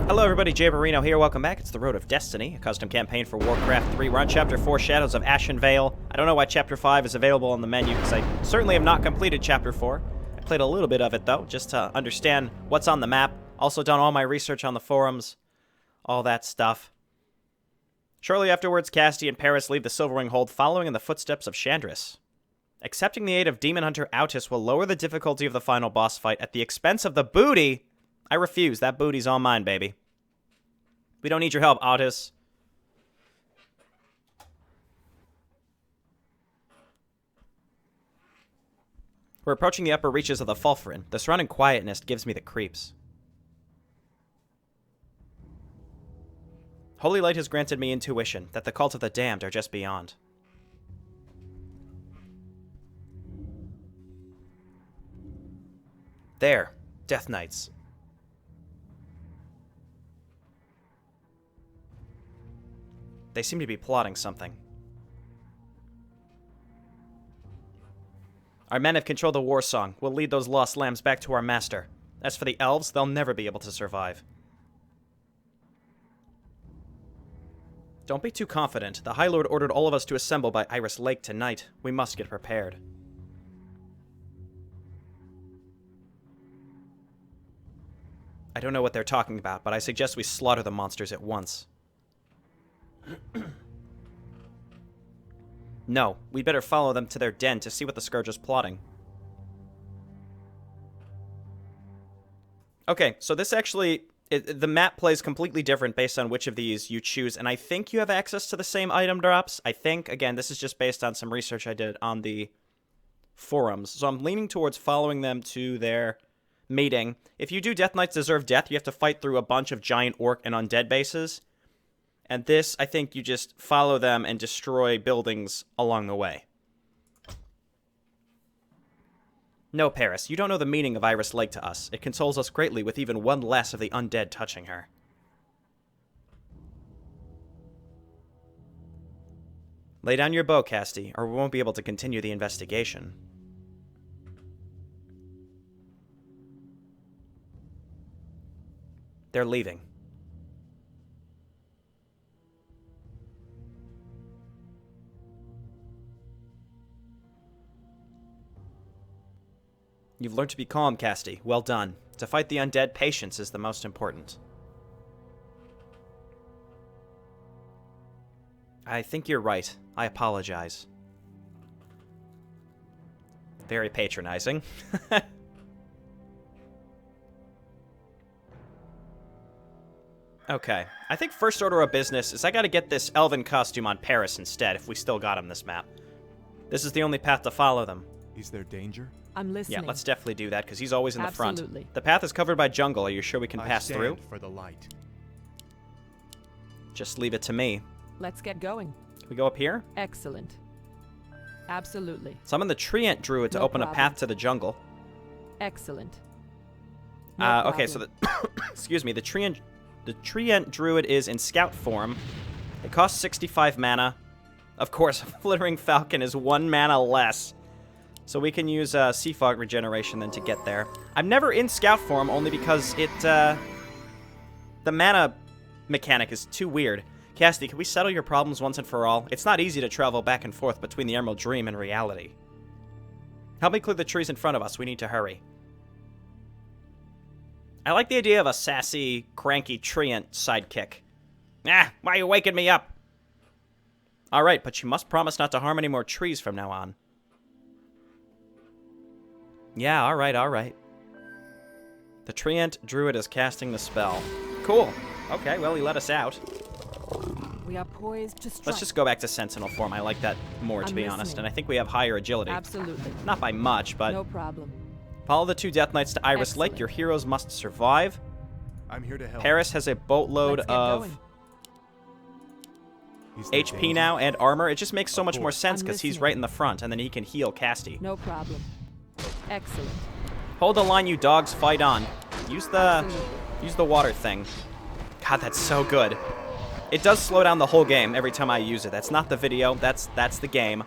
Hello everybody, Jayborino here, welcome back. It's the Road of Destiny, a custom campaign for Warcraft 3. We're on Chapter 4, Shadows of Ashenvale. I don't know why Chapter 5 is available on the menu, because I certainly have not completed Chapter 4. I played a little bit of it, though, just to understand what's on the map. Also done all my research on the forums, all that stuff. Shortly afterwards, Kastie and Paris leave the Silverwing Hold, following in the footsteps of Shandris. Accepting the aid of Demon Hunter Autis will lower the difficulty of the final boss fight at the expense of the booty. I refuse. That booty's all mine, baby. We don't need your help, Autis. We're approaching the upper reaches of the Fulfrin. The surrounding quietness gives me the creeps. Holy Light has granted me intuition that the cult of the damned are just beyond. There, Death Knights. They seem to be plotting something. Our men have controlled the Warsong. We'll lead those lost lambs back to our master. As for the elves, they'll never be able to survive. Don't be too confident. The High Lord ordered all of us to assemble by Iris Lake tonight. We must get prepared. I don't know what they're talking about, but I suggest we slaughter the monsters at once. No, we'd better follow them to their den to see what the Scourge is plotting. Okay, so this actually... the map plays completely different based on which of these you choose, and I think you have access to the same item drops. I think, again, this is just based on some research I did on the forums. So I'm leaning towards following them to their meeting. If you do Death Knights Deserve Death, you have to fight through a bunch of giant orc and undead bases. And this, I think you just follow them and destroy buildings along the way. No, Paris, you don't know the meaning of Iris Lake to us. It consoles us greatly with even one less of the undead touching her. Lay down your bow, Kastie, or we won't be able to continue the investigation. They're leaving. You've learned to be calm, Kastie. Well done. To fight the undead, patience is the most important. I think you're right. I apologize. Very patronizing. Okay. I think first order of business is I gotta get this elven costume on Paris instead, if we still got him this map. This is the only path to follow them. Is there danger? I'm listening. Yeah, let's definitely do that, because he's always in the Absolutely. front. The path is covered by jungle. Are you sure we can pass through? For the light. Just leave it to me. Let's get going. Can we go up here? Excellent. Absolutely. Summon the Treant Druid to open a path to the jungle. Excellent. Okay, so the... excuse me, the Treant Druid is in Scout form. It costs 65 mana. Of course, Flittering Falcon is 1 mana less. So we can use Sea Fog Regeneration then to get there. I'm never in Scout form, only because it, the mana mechanic is too weird. Kastie, can we settle your problems once and for all? It's not easy to travel back and forth between the Emerald Dream and reality. Help me clear the trees in front of us. We need to hurry. I like the idea of a sassy, cranky Treant sidekick. Ah, why are you waking me up? Alright, but you must promise not to harm any more trees from now on. Yeah, alright. The Treant Druid is casting the spell. Cool. Okay, well, he let us out. We are poised to strike. Let's just go back to Sentinel form. I like that more, to be honest. And I think we have higher agility. Absolutely. Not by much, but... No problem. Follow the 2 Death Knights to Iris Lake. Your heroes must survive. I'm here to help. Paris has a boatload of HP now and armor. It just makes so much more sense because he's right in the front, and then he can heal Kastie. No problem. Excellent. Hold the line, you dogs. Fight on. Use the water thing. God, that's so good. It does slow down the whole game every time I use it. That's not the video. That's the game.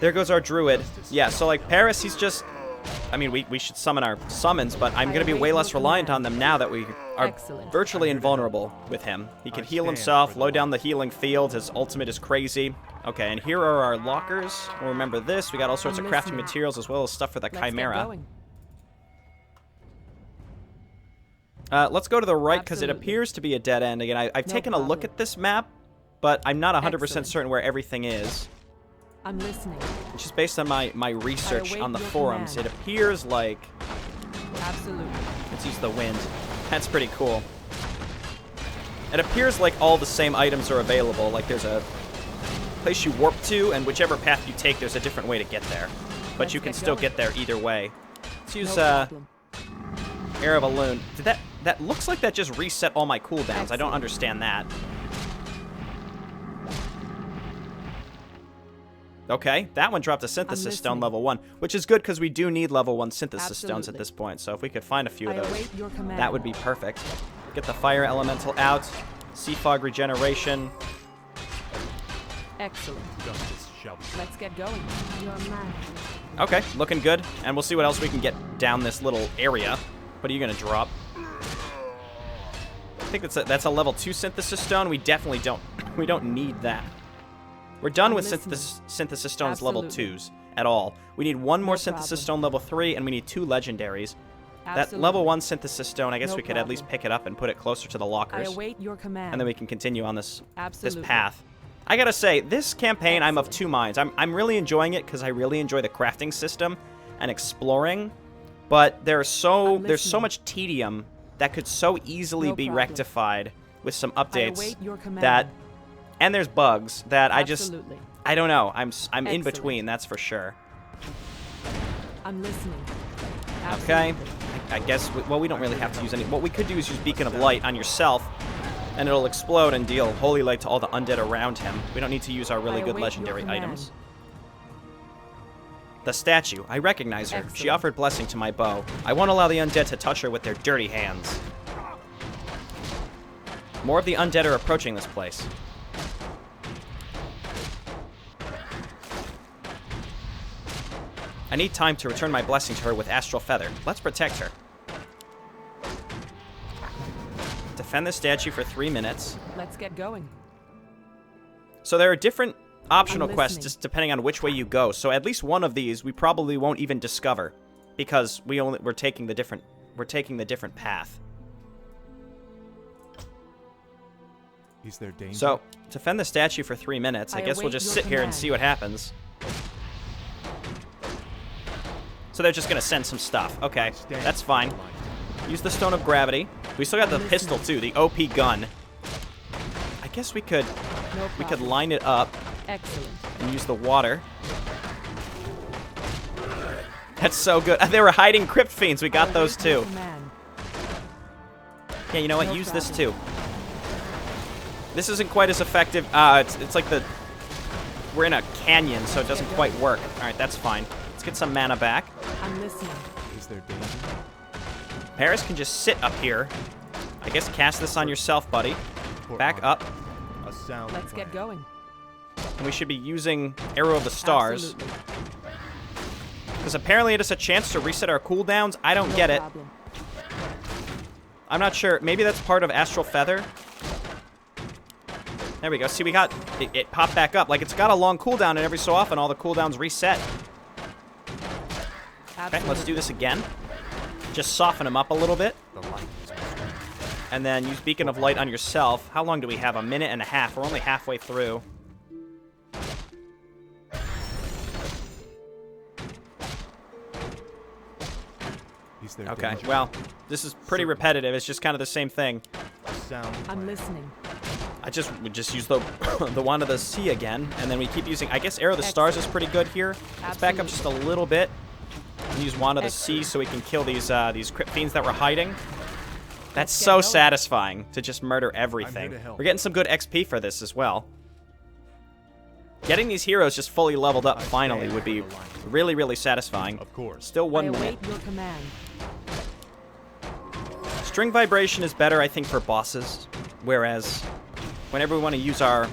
There goes our druid. Yeah, so like Paris, he's just I mean, we should summon our summons, but I'm I going to be await way your less reliant command. on them now that we are Excellent. virtually invulnerable with him. He can I heal stand himself, for the load down the light. healing field. His ultimate is crazy. Okay, and here are our lockers. We'll remember this. We got all sorts I'm of crafting listening. materials as well as stuff for the Let's get Chimera. going. Let's go to the right because it Absolutely. appears to be a dead end. Again, I've No taken a look problem. at this map, but I'm not 100% Excellent. certain where everything is. I'm listening. Which is based on my research await on the your forums. command. It appears like... Absolutely. Let's use the wind. That's pretty cool. It appears like all the same items are available. Like there's a place you warp to, and whichever path you take, there's a different way to get there. But Let's you can get still going. get there either way. Let's use No problem. Air of Balloon. Did that looks like that just reset all my cooldowns. I don't Excellent. understand that. Okay, that one dropped a synthesis stone listening. level 1, which is good because we do need level 1 synthesis stones at Absolutely. this point. So if we could find a few I of those, await your command. that would be perfect. Get the fire elemental out. Sea fog regeneration. Excellent. Justice shall be. Let's get going. Your man. Okay, looking good. And we'll see what else we can get down this little area. What are you going to drop? I think that's a level 2 synthesis stone. We definitely don't need that. We're done I'm with listening. synthesis stones level Absolutely. 2s at all. We need one more No synthesis problem. stone level 3, and we need 2 legendaries. That Absolutely. level 1 synthesis stone, I guess No we could at least problem. pick it up and put it closer to the I lockers. await your command. And then we can continue on this Absolutely. path. I gotta say, this campaign, I'm of two minds. I'm really enjoying it because I really enjoy the crafting system and exploring, but there's so listening. much tedium that could so easily No be problem. rectified with some I updates. await your command. That, and there's bugs that Absolutely. I don't know. I'm in Excellent. between. That's for sure. I'm listening. Okay. Absolutely. I guess, well, we don't really have to use any. What we could do is use Beacon of Light on yourself, and it'll explode and deal Holy Light to all the undead around him. We don't need to use our really I good await legendary your command. items. The statue. I recognize her. She Excellent. offered blessing to my bow. I won't allow the undead to touch her with their dirty hands. More of the undead are approaching this place. I need time to return my blessing to her with Astral Feather. Let's protect her. Defend the statue for 3 minutes. Let's get going. So there are different optional I'm quests listening. just depending on which way you go. So at least one of these we probably won't even discover because we're taking the different path. Is there danger? So defend the statue for 3 minutes. I I guess we'll await just your sit here and command. see what happens. So they're just gonna send some stuff. Okay, Stand that's for fine. the light. Use the Stone of Gravity. We still got the I'm pistol listening. too, the OP gun. I guess we could No problem. line it up Excellent. and use the water. That's so good. They were hiding Crypt Fiends. We got I those await your too. command. Yeah, you know what? No Use this problem. too. This isn't quite as effective. It's like we're in a canyon, so it doesn't quite work. All right, that's fine. Let's get some mana back. I'm listening. Is there danger? Paris can just sit up here. I guess cast this on yourself, buddy. For Back honor. up. A sound Let's get plan. going. And we should be using Arrow of the Stars. Absolutely. Because apparently it is a chance to reset our cooldowns. I don't No get it. problem. I'm not sure. Maybe that's part of Astral Feather. There we go. See, we got... It popped back up. Like, it's got a long cooldown, and every so often all the cooldowns reset. Okay, let's do this again. Just soften them up a little bit. The light is destroyed. And then use Beacon of Light on yourself. How long do we have? A minute and a half. We're only halfway through. Is there Okay, danger? well, this is pretty repetitive. It's just kind of the same thing. A sound I'm plan. listening. We just use the the Wand of the Sea again, and then we keep using... I guess Arrow of the Stars is pretty good here. Let's back up just a little bit. And use Wand of the Sea so we can kill these Crypt Fiends that were hiding. That's Let's get so going. satisfying to just murder everything. to help. We're getting some good XP for this as well. Getting these heroes just fully leveled up I finally stand would be for the light. really, really satisfying. Of course. Still I 1 minute. await your command. String Vibration is better, I think, for bosses. Whereas, whenever we want to use our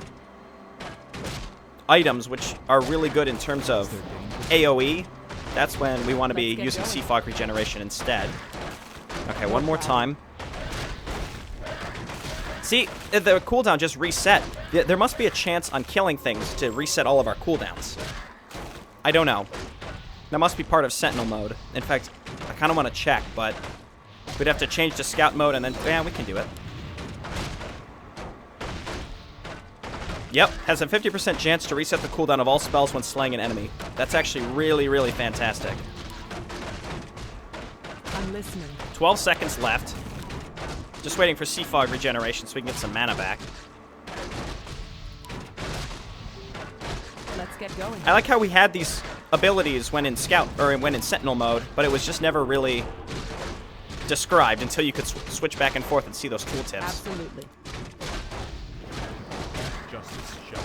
items, which are really good in terms of Is there danger? AoE, that's when we want to be using sea fog regeneration instead. Okay, one more time. See, the cooldown just reset. There must be a chance on killing things to reset all of our cooldowns. I don't know. That must be part of Sentinel mode. In fact, I kind of want to check, but we'd have to change to Scout mode and then... Yeah, we can do it. Yep, has a 50% chance to reset the cooldown of all spells when slaying an enemy. That's actually really, really fantastic. I'm listening. 12 seconds left. Just waiting for Sea Fog regeneration so we can get some mana back. Let's get going. I like how we had these abilities when in Scout, or when in Sentinel mode, but it was just never really described until you could switch back and forth and see those tooltips. Absolutely.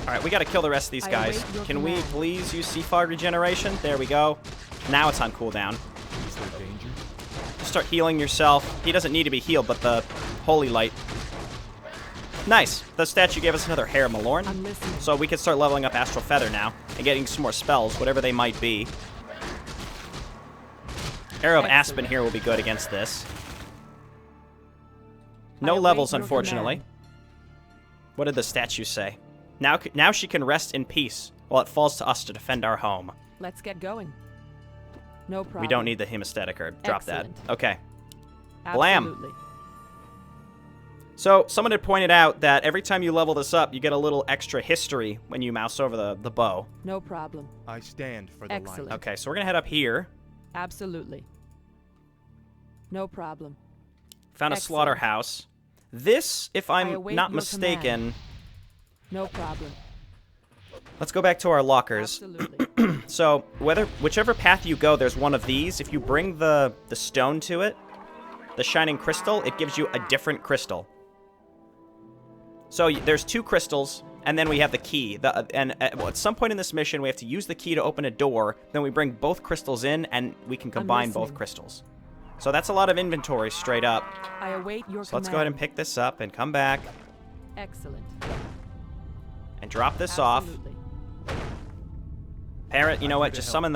Alright, we gotta kill the rest of these guys. Can we please use Sea Fog regeneration? There we go. Now it's on cooldown. Is there danger? Just start healing yourself. He doesn't need to be healed, but the Holy Light. Nice. The statue gave us another Hair Malorn. I'm listening. So we can start leveling up Astral Feather now and getting some more spells, whatever they might be. Arrow of Aspen here will be good against this. No levels, unfortunately. What did the statue say? Now she can rest in peace while it falls to us to defend our home. Let's get going. No problem. We don't need the Hemesthetic Herb. Drop Excellent. that. Okay. Blam. Absolutely. So, someone had pointed out that every time you level this up, you get a little extra history when you mouse over the bow. No problem. I stand for the Excellent. light. Okay, so we're going to head up here. Absolutely. No problem. Found a Excellent. slaughterhouse. This, if I I'm await not your mistaken... command. No problem. Let's go back to our lockers. Absolutely. So, whichever path you go, there's one of these. If you bring the stone to it, the shining crystal, it gives you a different crystal. So there's 2 crystals, and then we have the key. At some point in this mission, we have to use the key to open a door. Then we bring both crystals in, and we can combine both crystals. So that's a lot of inventory straight up. I await your So let's go ahead and pick this up and come back Excellent. and drop this off. Absolutely. Parrot, you know what? Just summon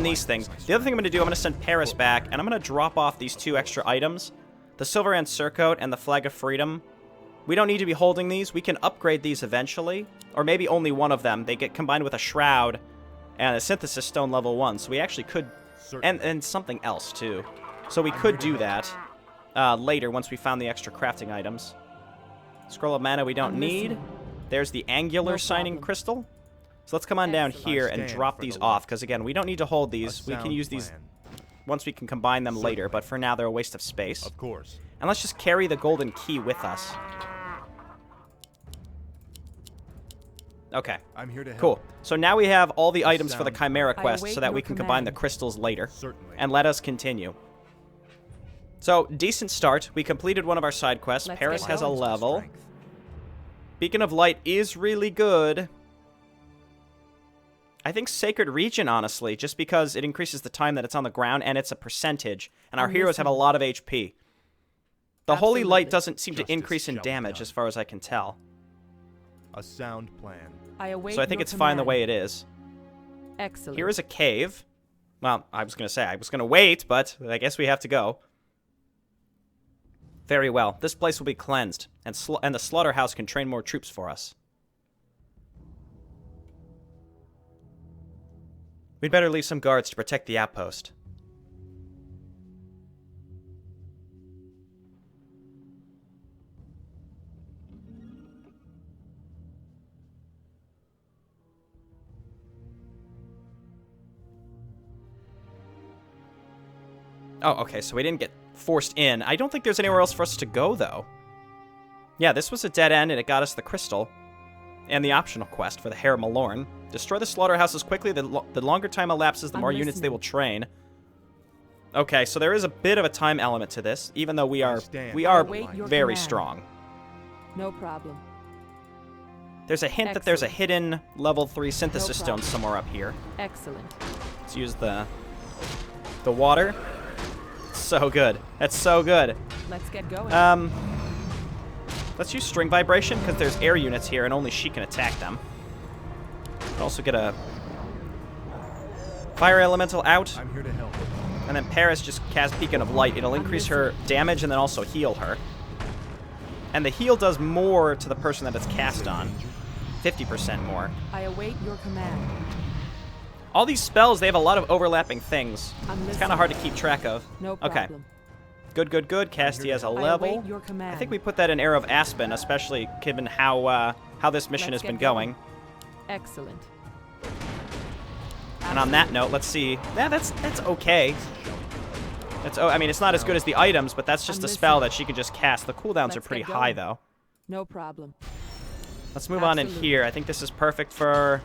these things. The other thing I'm going to do, I'm going to send Paris back, and I'm going to drop off these 2 extra items. The Silverand Surcoat and the Flag of Freedom. We don't need to be holding these. We can upgrade these eventually. Or maybe only one of them. They get combined with a Shroud and a Synthesis Stone level 1. So we actually could... And something else, too. So we could do that later once we found the extra crafting items. Scroll of Mana we don't need. There's the Angular Signing Crystal. So let's come on down here and drop these off. Because, again, we don't need to hold these. We can use these once we can combine them later. But for now, they're a waste of space. Of course. And let's just carry the golden key with us. Okay. I'm here to help. Cool. So now we have all the items for the Chimera I quest await so that your we can combine the command. crystals later. Certainly. And let us continue. So, decent start. We completed one of our side quests. Let's Paris get has a going. level. Strength. Beacon of Light is really good. I think Sacred Region, honestly, just because it increases the time that it's on the ground and it's a percentage. And our I'm heroes have a listening. lot of HP. The Holy Light Absolutely. doesn't seem to Justice increase in shall be damage done. as far as I can tell. A sound plan. I await So I think your it's fine the command. way it is. Excellent. Here is a cave. Well, I was going to say I was going to wait, but I guess we have to go. Very well. This place will be cleansed, and the slaughterhouse can train more troops for us. We'd better leave some guards to protect the outpost. Oh, okay, so we didn't get forced in. I don't think there's anywhere else for us to go, though. Yeah, this was a dead end, and it got us the crystal. And the optional quest for the Hair Malorn. Destroy the slaughterhouses quickly. The longer time elapses, the more units they will train. Okay, so there is a bit of a time element to this, even though we are Await your very command. strong. No problem. There's a hint that there's a Excellent. hidden level 3 synthesis stone problem. somewhere up here. Excellent. Let's use the water. So good. That's so good. Let's get going. Let's use string vibration because there's air units here and only she can attack them. We'll also get a Fire Elemental out. I'm here to help. And then Paris just casts Beacon of Light. It'll increase her damage and then also heal her. And the heal does more to the person that it's cast on. 50% more. I await your command. All these spells, they have a lot of overlapping things. It's kind of hard to keep track of. No problem. Okay. Good, good, good. Kastie has a level. I await your command. I think we put that in Heir of Aspen, especially given how this mission has been going. Excellent. And on that note, let's see. Yeah, that's okay. I mean, it's not as good as the items, but that's just a spell that she can just cast. The cooldowns are pretty high, though. No problem. Let's move on in here. I think this is perfect for...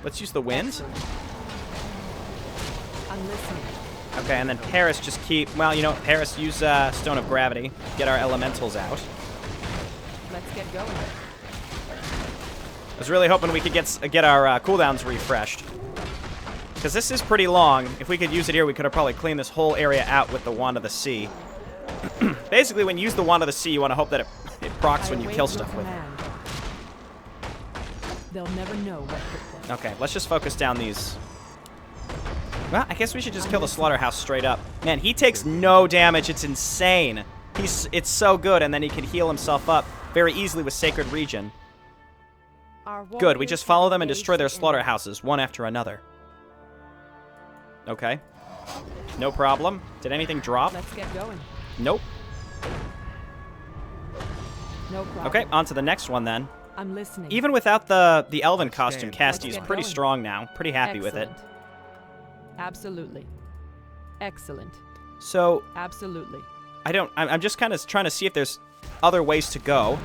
Let's use the wind. I'm listening. Okay, and then Paris just keep... Well, you know, Paris use Stone of Gravity. Get our elementals out. Let's get going. I was really hoping we could get our cooldowns refreshed. Because this is pretty long. If we could use it here, we could have probably cleaned this whole area out with the Wand of the Sea. Basically, when you use the Wand of the Sea, you want to hope that it procs when you kill stuff with it. They'll never know what hit them. Okay, let's just focus down these. Well, I guess we should just kill the slaughterhouse straight up. Man, he takes no damage. It's insane. It's so good, and then he can heal himself up very easily with Sacred Region. Good, we just follow them and destroy their slaughterhouses, one after another. Okay. No problem. Did anything drop? Let's get going. Nope. No problem. Okay, on to the next one then. I'm listening. Even without the elven costume, Kastie is pretty strong now. Pretty happy with it. Absolutely. Excellent. So, Absolutely. I'm just kind of trying to see if there's other ways to go.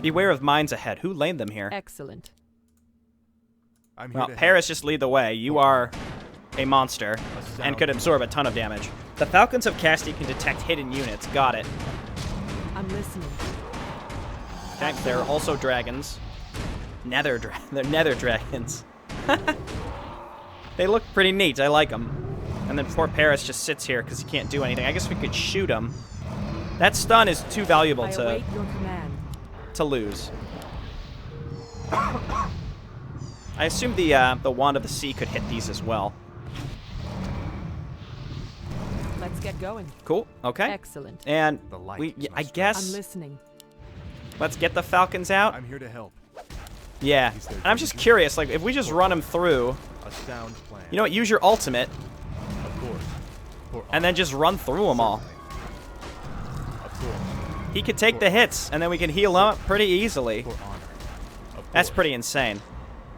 Beware of mines ahead. Who laid them here? Excellent. I'm here Well, to Paris, just lead the way. You are a monster and could absorb a ton of damage. The Falcons of Kastie can detect hidden units. Got it. I'm listening. Okay, they're also dragons. They're nether dragons. They look pretty neat. I like them. And then poor Paris just sits here because he can't do anything. I guess we could shoot him. That stun is too valuable I await your command. to lose. I assume the Wand of the Sea could hit these as well. Let's get going. Cool. Okay. Excellent. And The light we, is my I strength. guess, I'm listening. let's get the Falcons out. I'm here to help. Yeah. And I'm just curious, like, if we just run them through, A sound plan. you know what, use your ultimate, Of course. For and then just run through them all. Of course. He could take the hits, and then we can heal up pretty easily. For honor. Of That's course. pretty insane.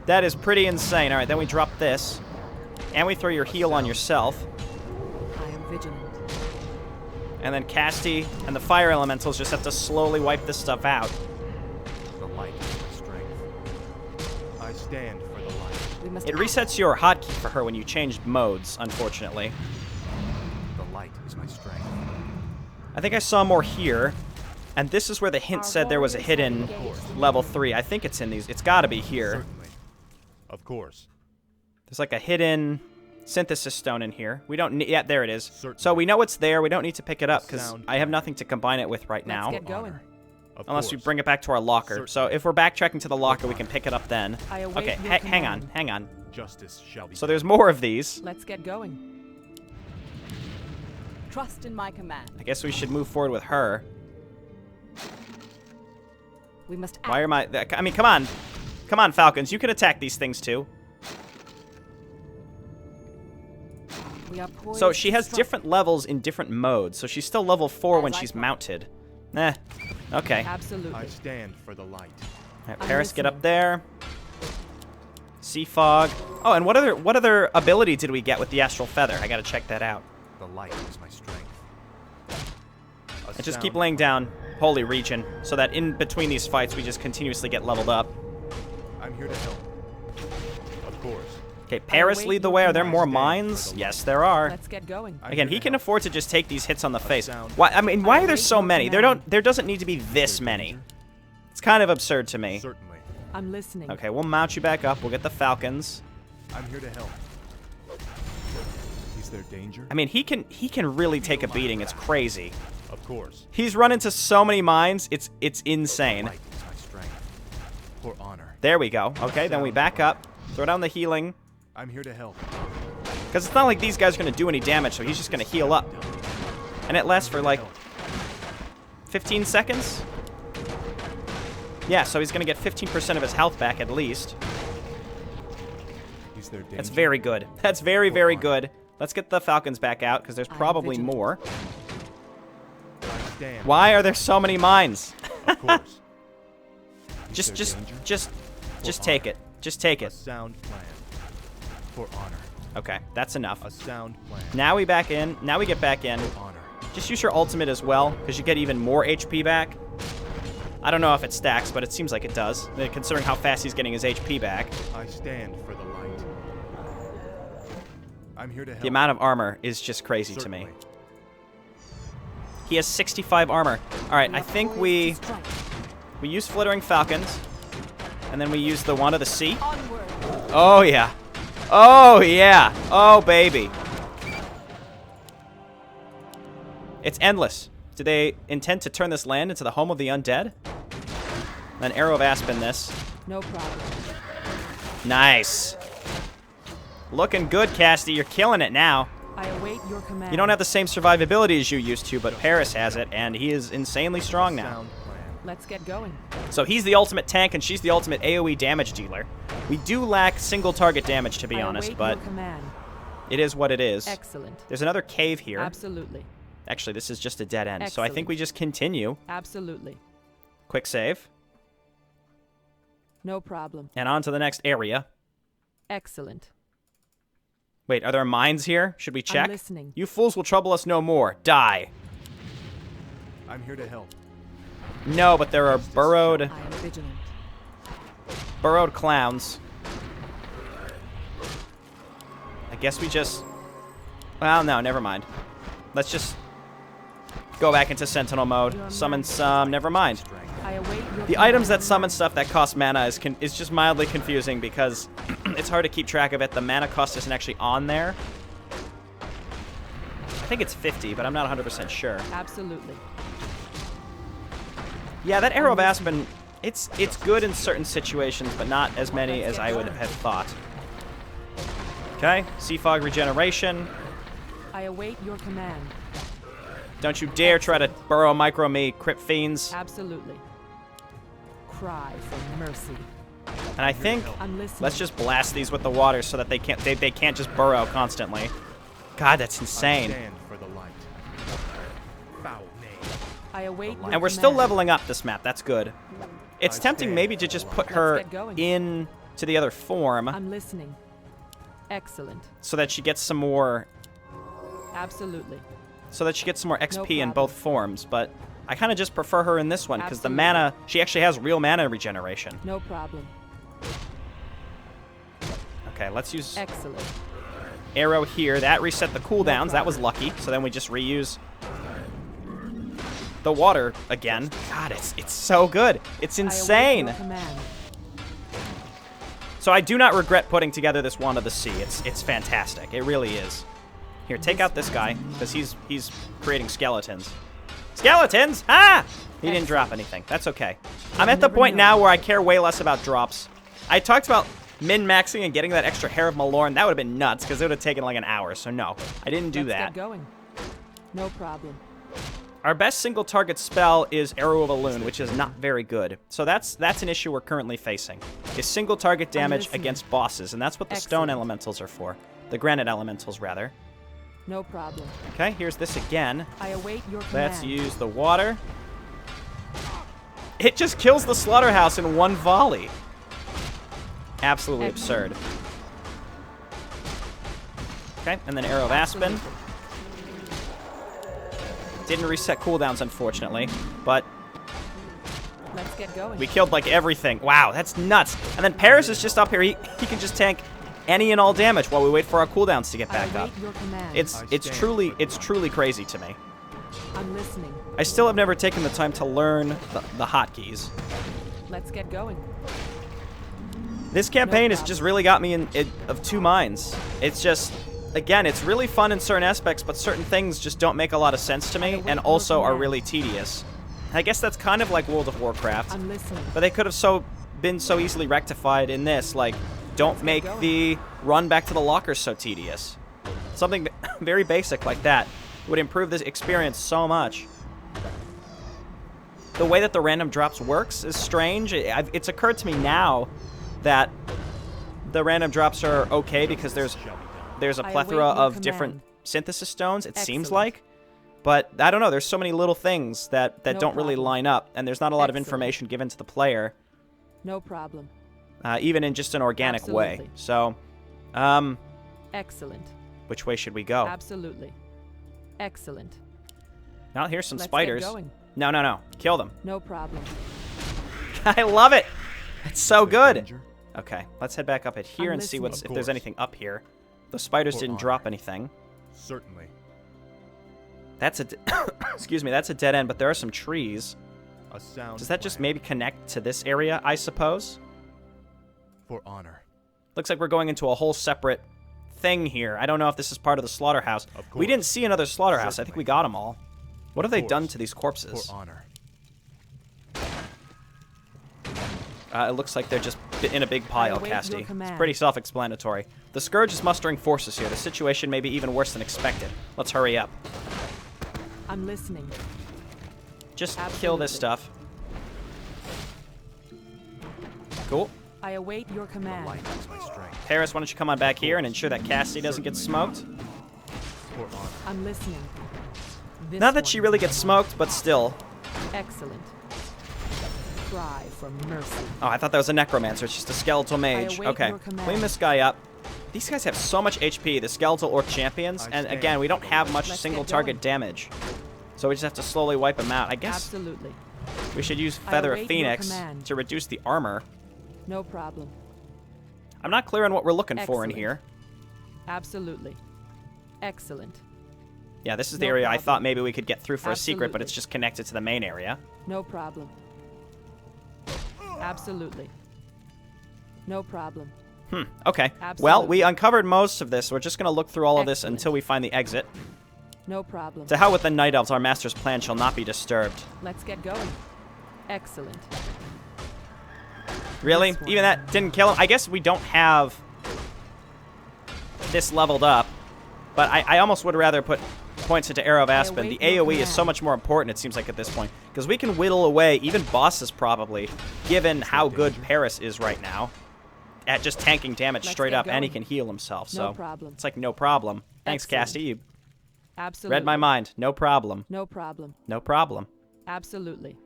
That is pretty insane. All right, then we drop this, and we throw your heal on yourself. I am vigilant. And then Kastie and the fire elementals just have to slowly wipe this stuff out. The light is my strength. I stand for the light. We must It resets your hotkey for her when you change modes, unfortunately. The light is my strength. I think I saw more here. And this is where the hint said there was a hidden level 3. I think it's in these. It's got to be here. Certainly. Of course. There's like a hidden synthesis stone in here. We don't need... Yeah, there it is. Certainly. So we know it's there. We don't need to pick it up because Sound I have nothing to combine it with right now. Let's get going. Of Unless we course. bring it back to our locker. Certainly. So if we're backtracking to the locker, we can pick it up then. I await Okay, your hang on, command. hang on. Justice shall be So there's more of these. Let's get going. Trust in my command. I guess we should move forward with her. We must act. Why am I... I mean, come on. Come on, Falcons. You can attack these things too. We are poised So she to has strike. different levels in different modes. So she's still level 4 As when I she's thought. mounted. Eh. Okay. Absolutely. I stand for the light. All right, I'm Paris, get up listening. there. Sea fog. Oh, and what other ability did we get with the astral feather? I gotta check that out. The light is my strength. And just keep laying down Holy Region, so that in between these fights we just continuously get leveled up. I'm here to help. Of course. Okay, Paris, await lead the your way. Are there command. more Stand for mines? the Yes, there are. Let's get going. I'm Again, here he to can help. afford to just take these hits on the face. sound. Why? I mean, why are there await so your many? command. There doesn't need to be this many. It's kind of absurd to me. Certainly. I'm listening. Okay, we'll mount you back up. We'll get the Falcons. I'm here to help. Is there danger? I mean, he can really take a beating. It's crazy. Of course. He's run into so many mines. It's insane. Light is my strength. For honor. There we go. Okay, then we back up. Throw down the healing. I'm here to help. Because it's not like these guys are going to do any damage, so he's just going to heal up. And it lasts for like 15 seconds? Yeah, so he's going to get 15% of his health back at least. Is there danger? That's very good. That's very, very good. Let's get the falcons back out, because there's probably more. I stand. Why are there so many mines? Of course. Just For take honor. it. Just take A it. sound plan. For honor. Okay, that's enough. A sound plan. Now we back in. Now we get back in. For honor. Just use your ultimate as well, because you get even more HP back. I don't know if it stacks, but it seems like it does, considering how fast he's getting his HP back. I stand for the light. I'm here to help. The amount of armor is just crazy to me. Certainly. He has 65 armor. All right, I think we use Flittering Falcons, and then we use the Wand of the Sea. Onward. Oh, yeah. Oh, yeah. Oh, baby. It's endless. Do they intend to turn this land into the home of the undead? An Arrow of Aspen this. No problem. Nice. Looking good, Kastie. You're killing it now. I await your command. You don't have the same survivability as you used to, but Paris has it, and he is insanely strong now. Sound plan. Let's get going. So he's the ultimate tank, and she's the ultimate AoE damage dealer. We do lack single target damage, to be honest, await but your command. it is what it is. Excellent. There's another cave here. Absolutely. Actually, this is just a dead end, so I think Excellent. we just continue. Absolutely. Quick save. No problem. And on to the next area. Excellent. Wait, are there mines here? Should we check? I'm listening. You fools will trouble us no more. Die. I'm here to help. No, but there are burrowed I am vigilant. clowns. I guess we just... Well, no, never mind. Let's just go back into Sentinel mode. Summon some... Never mind. I await your The items that summon stuff that cost mana is just mildly confusing because it's hard to keep track of it. The mana cost isn't actually on there. I think it's 50, but I'm not 100% sure. Absolutely. Yeah, that Arrow of Aspen, it's good in certain situations, but not as many as I would have thought. Okay, Sea Fog regeneration. I await your command. Don't you dare try to burrow micro me, Crypt Fiends. Absolutely. Cry for mercy. And I think I'm listening. let's just blast these with the water so that they can't just burrow constantly. God, that's I insane. stand for the light. Foul name. I await your And we're still command. leveling up this map. That's good. It's I tempting stand maybe for to the just light. put her Let's get going. in to the other form I'm listening. Excellent. so that she gets some more Absolutely. XP in problem. both forms, but I kind of just prefer her in this one because the Absolutely. mana, she actually has real mana regeneration. No problem. Okay, let's use Excellent. Arrow here. That reset the cooldowns. That was problem. lucky. So then we just reuse the water again. God, it's so good. It's I await insane. your command. So I do not regret putting together this Wand of the Sea. It's fantastic. It really is. Here, take out this guy because he's creating skeletons. Skeletons! Ah! He didn't drop anything. That's okay. I'm at the point now where I care way less about drops. I talked about min-maxing and getting that extra hair of Malorn. That would have been nuts because it would have taken like an hour. So no, I didn't do Let's that. get going. No problem. Our best single target spell is Arrow of Elune, which is not very good. So that's an issue we're currently facing. Is single target damage listening. against bosses, and that's what the stone Excellent. elementals are for. The granite elementals, rather. No problem. Okay, here's this again. I await your command. Let's use the water. It just kills the slaughterhouse in one volley. Absolutely absurd. Okay, and then Arrow of Aspen. Absolutely. Didn't reset cooldowns, unfortunately, but Let's get going. we killed like everything. Wow, that's nuts. And then Paris is just up here. He can just tank any and all damage while we wait for our cooldowns to get I back await up. your command. It's truly crazy to me. I'm listening. I still have never taken the time to learn the hotkeys. Let's get going. This campaign has problem. just really got me of two minds. It's just, again, it's really fun in certain aspects, but certain things just don't make a lot of sense to me await and your also are command. really tedious. I guess that's kind of like World of Warcraft, I'm listening. but they could have been so easily rectified in this. Like, don't make the run back to the lockers so tedious. Something very basic like that would improve this experience so much. The way that the random drops works is strange. It's occurred to me now that the random drops are okay because there's a plethora of different synthesis stones, it seems like. But I don't know, there's so many little things that don't really line up, and there's not a lot of information given to the player. No problem. Even in just an organic way. So, excellent. Which way should we go? Absolutely. Excellent. Now here's some Let's spiders. get going. No. Kill them. No problem. I love it. It's so good. Okay, let's head back up at here and see if there's anything up here. The spiders didn't drop anything. Certainly. That's a excuse me, that's a dead end, but there are some trees. A sound Does that just maybe connect to this area, I suppose? For honor. Looks like we're going into a whole separate thing here. I don't know if this is part of the slaughterhouse. We didn't see another slaughterhouse. Certainly. I think we got them all. What have they done to these corpses? For honor. It looks like they're just in a big pile, Kastie. It's pretty self-explanatory. The Scourge is mustering forces here. The situation may be even worse than expected. Let's hurry up. I'm listening. Just kill this stuff. Cool. I await your command. The light is my strength. Paris, why don't you come on back here and ensure that Kastie doesn't get smoked? For honor. I'm listening. This Not that she one really is gets smoked, but still. excellent. Cry for mercy. Oh, I thought that was a necromancer. It's just a skeletal mage. await Okay, your command. clean this guy up. These guys have so much HP, the skeletal orc champions, and again, we don't have much Let's single get target going. damage. So we just have to slowly wipe them out. I guess Absolutely. we should use Feather of await your Phoenix command. to reduce the armor. No problem. I'm not clear on what we're looking for in Excellent. here. Absolutely. Excellent. Yeah, this is the No area I problem. thought maybe we could get through for a secret, but Absolutely. it's just connected to the main area. No problem. Absolutely. No problem. Okay. Well, Absolutely. we uncovered most of this. We're just going to look through all of this Excellent. until we find the exit. No problem. To hell with the Night Elves, our master's plan shall not be disturbed. Let's get going. Excellent. Really? This one. Even that didn't kill him? I guess we don't have this leveled up, but I almost would rather put points into Arrow of Aspen. The await your AoE is so command. much more important, it seems like, at this point, because we can whittle away even bosses, probably, given how good Paris is right now at just tanking damage Let's straight get up, and he going. can heal himself. No So problem. it's like no problem. Thanks, Excellent. Kastie. You Absolutely. read my mind. No problem. No problem. No problem. Absolutely.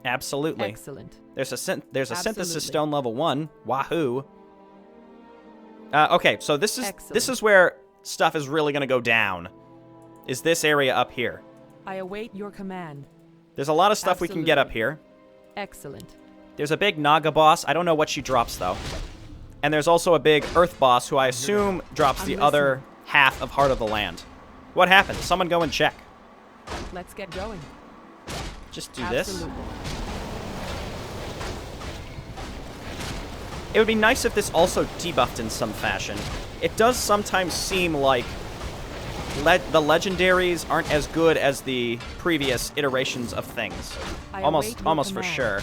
Absolutely. Excellent. There's a synthesis Absolutely. stone level 1. Wahoo. Okay, so this is Excellent. where stuff is really going to go down. Is this area up here. I await your command. There's a lot of stuff we can get up Absolutely. here. Excellent. There's a big Naga boss. I don't know what she drops, though. And there's also a big Earth boss who I assume drops the I'm other listening. half of Heart of the Land. What happened? Someone go and check. Let's get going. Just do this. Absolutely. It would be nice if this also debuffed in some fashion. It does sometimes seem like the legendaries aren't as good as the previous iterations of things. I Almost await your for command. sure.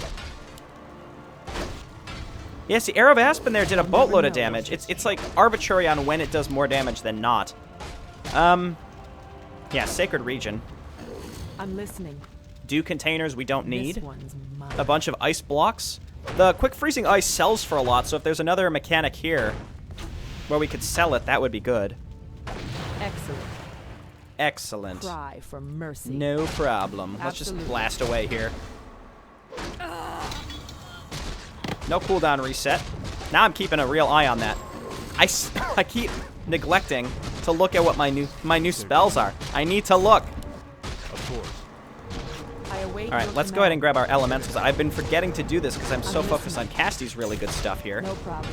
Yes, the Arrow of Aspen there did a I'll boatload never of know. damage. It's like arbitrary on when it does more damage than not. Yeah, Sacred Region. I'm listening. Dew containers we don't need. This one's mine. A bunch of ice blocks. The quick freezing ice sells for a lot, so if there's another mechanic here where we could sell it, that would be good. Excellent. Excellent. Cry for mercy. No problem. Let's just Absolutely. blast away here. No cooldown reset. Now I'm keeping a real eye on that. I keep neglecting to look at what my new spells are. I need to look. Of course. I await All right, your let's go ahead and command. grab our elementals. I've been forgetting to do this because I'm so I'm focused on listening. Kastie's really good stuff here. No problem.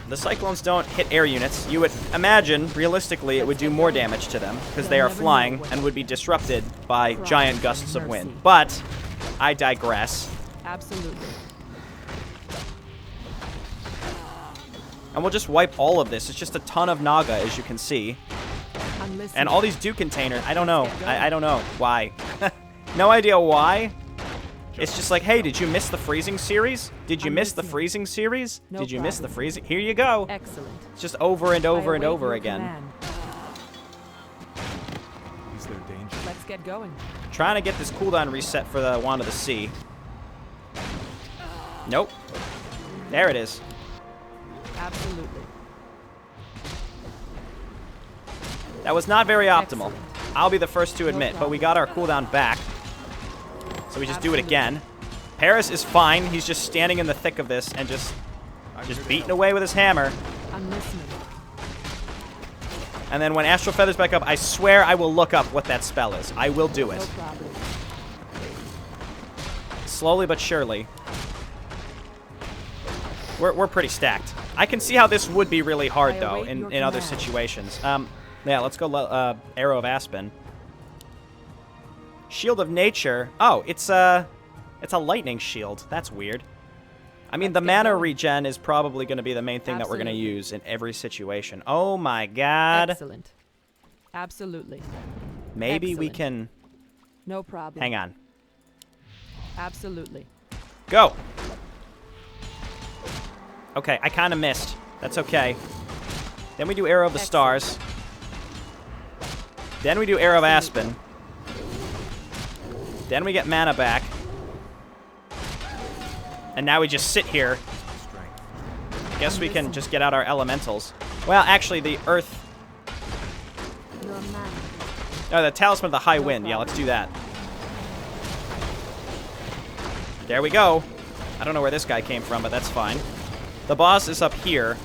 The Cyclones don't hit air units. You would imagine, realistically, it would do more damage to them because they are never know flying what- and would be disrupted by Cry giant for gusts of wind. mercy. But I digress. Absolutely. And we'll just wipe all of this. It's just a ton of Naga, as you can see. I'm listening. And all these Dew containers, I don't know. Let's get going. I don't know why. No idea why. It's just like, hey, did you miss the freezing series? Did you I'm miss the listening. freezing series? No Did you miss the problem. freezing? Here you go. Excellent. It's just over and I over and await over your again. command. Is there danger? Let's get going. Trying to get this cooldown reset for the Wand of the Sea. Nope. There it is. Absolutely. That was not very optimal. Excellent. I'll be the first to admit, but we got our cooldown back. So we just do it again. Paris is fine. He's just standing in the thick of this and just beating away with his hammer. I'm listening. And then when Astral Feather's back up, I swear I will look up what that spell is. I will do No it. problem. Slowly but surely. We're pretty stacked. I can see how this would be really hard, I though, await your in other command. situations. Yeah, let's go Arrow of Aspen. Shield of Nature. Oh, it's a lightning shield. That's weird. I mean, the Let's get mana going. regen is probably going to be the main thing that we're going to Absolutely. use in every situation. Oh my god. Excellent. Absolutely. Maybe we Excellent. can... No problem. Hang on. Absolutely. Go! Okay, I kind of missed. That's okay. Then we do Arrow of the Excellent. Stars. Then we do Arrow of Absolutely. Aspen. Then we get mana back. And now we just sit here. Strength. I guess I'm we can listening. just get out our elementals. Well, actually, the Earth... Your man. Oh, the Talisman of the High No Wind. Yeah, problem. let's do that. There we go. I don't know where this guy came from, but that's fine. The boss is up here.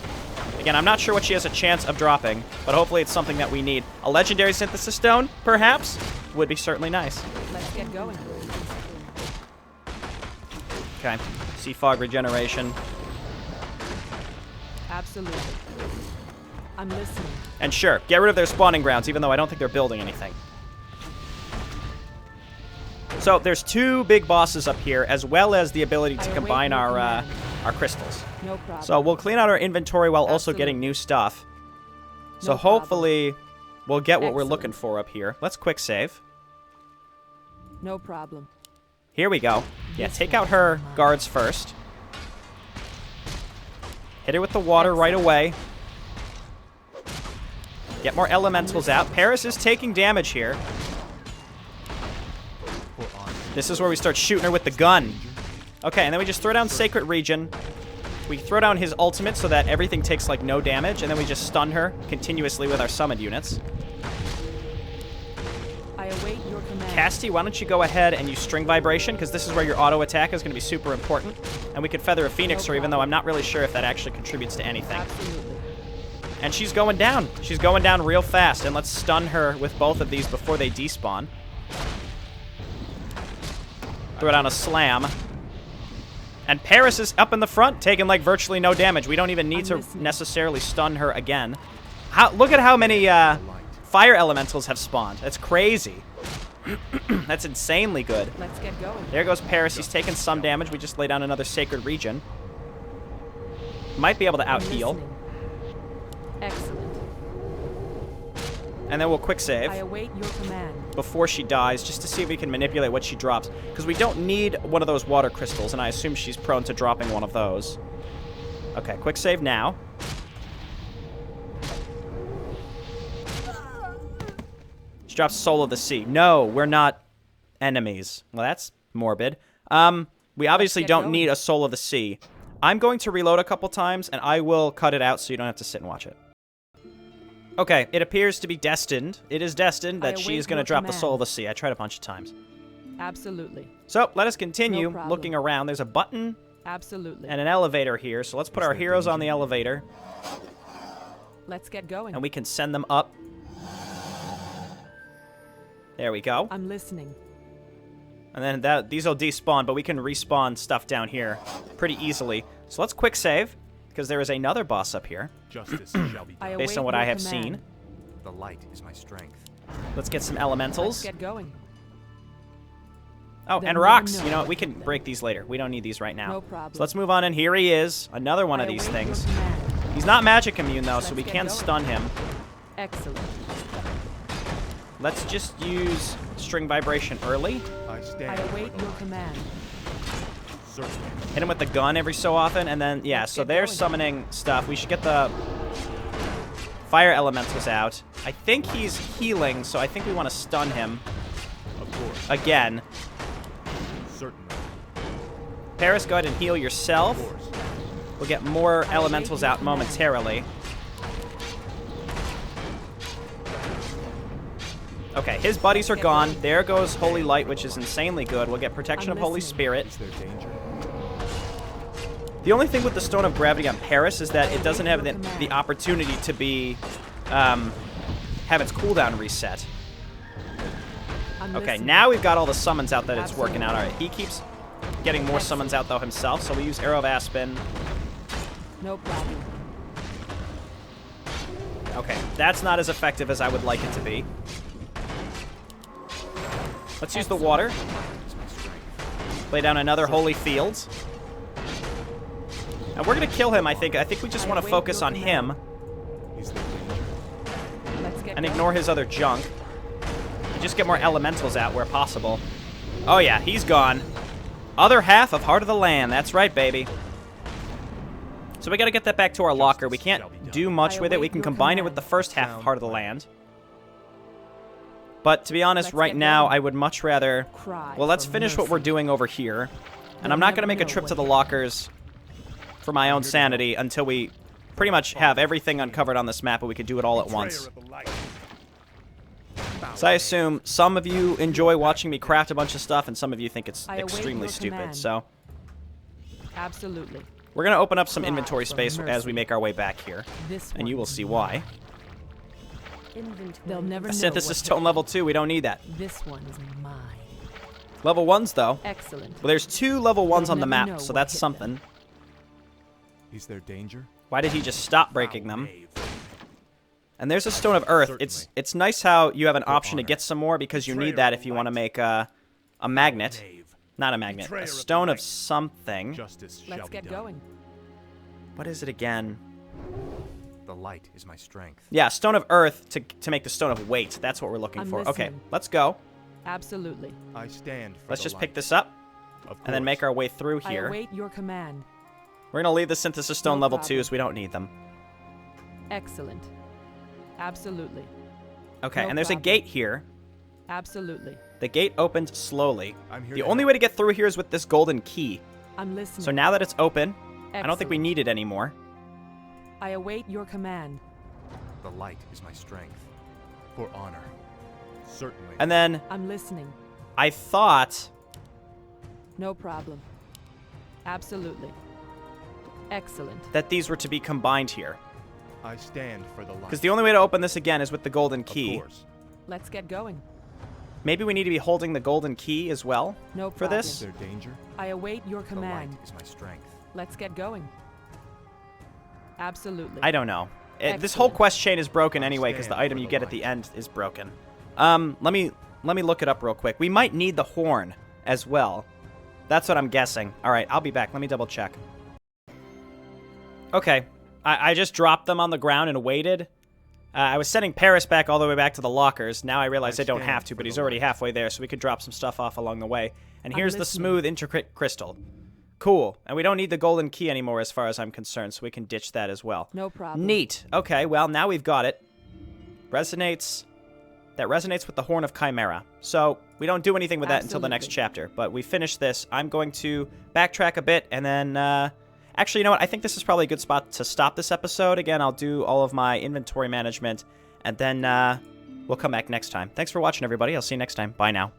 Again, I'm not sure what she has a chance of dropping, but hopefully it's something that we need. A Legendary Synthesis Stone, perhaps, would be certainly nice. Let's get going. Okay. Sea Fog Regeneration. Absolutely. I'm listening. And sure, get rid of their spawning grounds, even though I don't think they're building anything. So there's two big bosses up here, as well as the ability I to await combine your our command. crystals. No problem. So we'll clean out our inventory while also getting Absolutely. new stuff. So No problem. hopefully we'll get what we're Excellent. looking for up here. Let's quick save. No problem. Here we go. Yeah, This take one out her is mine. guards first. Hit her with the water right away. Get more elementals out. Paris is taking damage here. Put on. This is where we start shooting her with the gun. Okay, and then we just throw down Sacred Region. We throw down his ultimate so that everything takes, like, no damage, and then we just stun her continuously with our summoned units. I await your command. Kastie, why don't you go ahead and use String Vibration, because this is where your auto attack is going to be super important. And we could Feather a Phoenix No her, even though problem. I'm not really sure if that actually contributes to anything. Absolutely. And she's going down. She's going down real fast, and let's stun her with both of these before they despawn. Throw down a Slam. And Paris is up in the front, taking, like, virtually no damage. We don't even need to listening. necessarily stun her again. Look at how many fire elementals have spawned. That's crazy. That's insanely good. Let's get going. There goes Paris. He's taking some damage. We just lay down another Sacred Region. Might be able to I'm out-heal. listening. Excellent. And then we'll quick save I await your command. before she dies, just to see if we can manipulate what she drops. Because we don't need one of those water crystals, and I assume she's prone to dropping one of those. Okay, quick save now. She drops Soul of the Sea. No, we're not enemies. Well, that's morbid. We obviously get don't going. need a Soul of the Sea. I'm going to reload a couple times, and I will cut it out so you don't have to sit and watch it. Okay, it appears to be destined. It is destined that she await is going to your drop the command. Soul of the Sea. I tried a bunch of times. Absolutely. So, let us continue No problem. looking around. There's a button Absolutely. and an elevator here, so let's put our heroes on the elevator, Let's get going. and we can send them up. There we go. I'm listening. And then these will despawn, but we can respawn stuff down here pretty easily. So let's quick save, because there is another boss up here, Justice shall be I done. based on await what your I have command. seen. The light is my strength. Let's get some Let's elementals. get going. Oh, Then and we'll rocks. know You know what? what We to can do then. break these later. We don't need these right now. No problem. So let's move on, and here he is. Another one I of these await your things. command. He's not magic immune, though, so Let's we get can going. stun him. Excellent. Let's just use String Vibration early. I stand. I await for the your light. command. Certainly. Hit him with the gun every so often, and then, yeah, Let's so get they're going. summoning stuff. We should get the fire elementals out. I think he's healing, so I think we want to stun him Of course. again. Certainly. Paris, go ahead and heal yourself. Of course. We'll get more elementals out momentarily. Okay, his buddies are gone. There goes Holy Light, which is insanely good. We'll get Protection of Holy Spirit. Is there danger? The only thing with the Stone of Gravity on Paris is that it doesn't have the opportunity to be, have its cooldown reset. I'm Okay, listening. now we've got all the summons out that it's working out. All right, he keeps getting more summons out, though, himself, so we use Arrow of Aspen. No problem. Okay, that's not as effective as I would like it to be. Let's use the water. Is my strength. Lay down another Holy Field. And we're going to kill him, I think. I think we just want to focus on him Is there danger? Let's get and going. ignore his other junk. And just get more elementals out where possible. Oh, yeah, he's gone. Other half of Heart of the Land. That's right, baby. So we got to get that back to our locker. We can't do much with it. We can combine it with the first half of Heart of the Land. But to be honest, Let's right get now, going. I would much rather... Cry Well, let's for finish what we're mercy. doing over here. And You'll I'm not going to never make a know trip to what the hit. lockers for my own sanity until we pretty much have everything uncovered on this map, and we can do it all at once. Betrayer of the light. So I assume some of you enjoy watching me craft a bunch of stuff, and some of you think it's I await extremely your stupid. command. So Absolutely. we're going to open up some Cry inventory for space as mercy. we make our way back here, This and you will one's see mine. why. They'll never A know synthesis what stone level 2, we don't need that. This one is mine. Level 1s, though. Excellent. Well, there's 2 level 1s They'll on the never know map, so what that's hit something. them. Is there danger? Why did he just stop breaking them? Wave. And there's a Stone of Earth. Certainly. It's nice how you have an For option to honor. get some more, because you Betrayer need that of if you want to light. make a magnet. Knave. Not a magnet. Betrayer A of the stone of light. something. Justice shall Let's be get done. going. What is it again? The light is my strength. Yeah, Stone of Earth to make the Stone of Weight. That's what we're looking I'm for. Okay, listening. let's go. Absolutely. I stand for Let's the just light. pick this up Of and then course. make our way through I here. await your command. We're going to leave the Synthesis Stone No level problem. 2s. We don't need them. Excellent. Absolutely. Okay, No and there's a problem. gate here. Absolutely. The gate opened slowly. I'm here The to only help. way to get through here is with this golden key. I'm listening. So now that it's open, I don't think we Excellent. need it anymore. I await your command. The light is my strength. For honor. Certainly. And then I'm listening. I thought... No problem. Absolutely. Excellent. that these were to be combined here. I stand for the light. Because the only way to open this again is with the golden Of key. course. Let's get going. Maybe we need to be holding the golden key as well No for problem. Is this. there danger? I await your The light command. is my strength. Let's get going. Absolutely. I don't know. This whole Excellent. quest chain is broken anyway because the Stand item for you the get at the light. end is broken. Let me look it up real quick. We might need the horn as well. That's what I'm guessing. All right, I'll be back. Let me double check. Okay, I just dropped them on the ground and waited. I was sending Paris back all the way back to the lockers. Now I realize I don't stand have to, for but he's the already light. halfway there, so we could drop some stuff off along the way. And I'm here's the listening. smooth, intricate crystal. Cool. And we don't need the golden key anymore as far as I'm concerned, so we can ditch that as well. No problem. Neat. Okay, well, now we've got it. Resonates. That resonates with the Horn of Chimera. So we don't do anything with that until the next Absolutely. chapter. But we finish this. I'm going to backtrack a bit and then... Actually, you know what? I think this is probably a good spot to stop this episode. Again, I'll do all of my inventory management, and then we'll come back next time. Thanks for watching, everybody. I'll see you next time. Bye now.